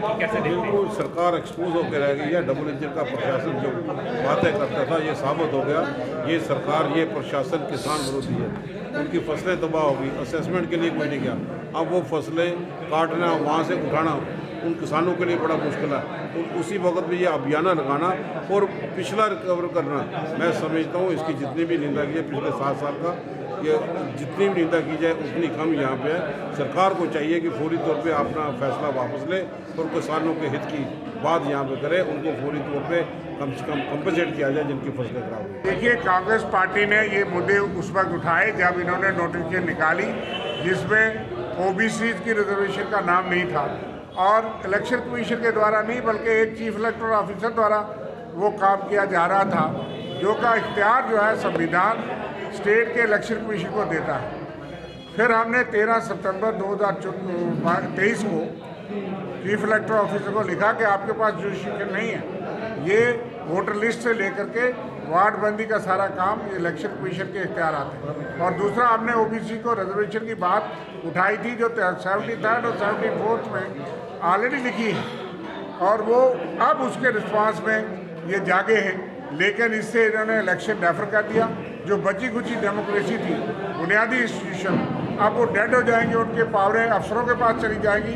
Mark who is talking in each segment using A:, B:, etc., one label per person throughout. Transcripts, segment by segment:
A: की कैसे देखते हैं?
B: बिल्कुल सरकार एक्सपोज होकर रह गई है। डबल इंजन का प्रशासन जो बातें करता था ये साबित हो गया। ये सरकार, ये प्रशासन किसान विरोधी है। उनकी फसलें तबाह होगी, असेसमेंट के लिए कोई नहीं गया। अब वो फसलें काटना, वहाँ से उठाना उन किसानों के लिए बड़ा मुश्किल है। उसी वक्त में ये अभियान लगाना और पिछला रिकवर करना, मैं समझता हूँ इसकी जितनी भी निंदा की है पिछले 7 साल का, ये जितनी भी निंदा की जाए उतनी कम यहाँ पे है। सरकार को चाहिए कि फौरी तौर पे अपना फैसला वापस ले और किसानों के हित की बात यहाँ पे करे। उनको फौरी तौर पे कम से कम कंपनसेट किया जाए जिनकी फसलें खराब हुई।
C: देखिए, कांग्रेस पार्टी ने ये मुद्दे उस वक्त उठाए जब इन्होंने नोटिफिकेशन निकाली जिसमें ओबीसी की रिजर्वेशन का नाम नहीं था और इलेक्शन कमीशन के द्वारा नहीं बल्कि एक चीफ इलेक्टोरल ऑफिसर द्वारा वो काम किया जा रहा था, जो का इख्तियार जो है संविधान स्टेट के इलेक्शन कमीशन को देता है। फिर हमने 13 सितंबर 2023 को चीफ इलेक्टोरल ऑफिसर को लिखा कि आपके पास जुरिस्डिक्शन नहीं है, ये वोटर लिस्ट से लेकर के वार्ड बंदी का सारा काम ये इलेक्शन कमीशन के इख्तियार आते हैं। और दूसरा, हमने ओबीसी को रिजर्वेशन की बात उठाई थी जो 73rd और 74th में ऑलरेडी लिखी है और वो अब उसके रिस्पांस में ये जागे हैं, लेकिन इससे इन्होंने इलेक्शन डेफर कर दिया। जो बची कुची डेमोक्रेसी थी, बुनियादी इंस्टीट्यूशन, अब वो डेड हो जाएंगे, उनके पावरें अफसरों के पास चली जाएगी।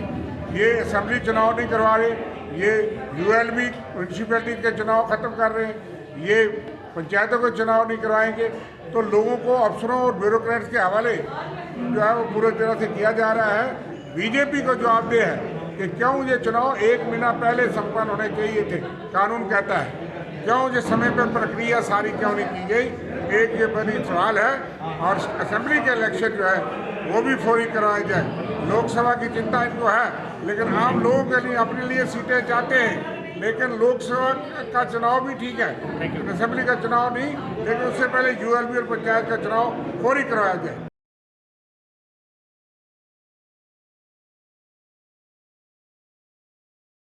C: ये असेंबली चुनाव नहीं करवा रहे, ये यूएलबी म्यूनसिपैलिटी के चुनाव ख़त्म कर रहे हैं, ये पंचायतों के चुनाव नहीं करवाएंगे। तो लोगों को अफसरों और ब्यूरोक्रेट्स के हवाले जो है वो पूरी तरह से किया जा रहा है। बीजेपी को जवाबदेह है कि क्यों ये चुनाव 1 महीना पहले संपन्न होने चाहिए थे, कानून कहता है, क्यों ये समय पर प्रक्रिया सारी क्यों नहीं की गई। एक ये बड़ी सवाल है। और असेंबली के इलेक्शन जो है वो भी फौरी करवाए जाए। लोकसभा की चिंता इनको है, लेकिन आम लोगों के लिए अपने लिए सीटें चाहते हैं, लेकिन लोकसभा का चुनाव भी ठीक है, असेंबली का चुनाव नहीं, लेकिन उससे पहले यूएलबी और पंचायत का चुनाव फौरी करवाया जाए।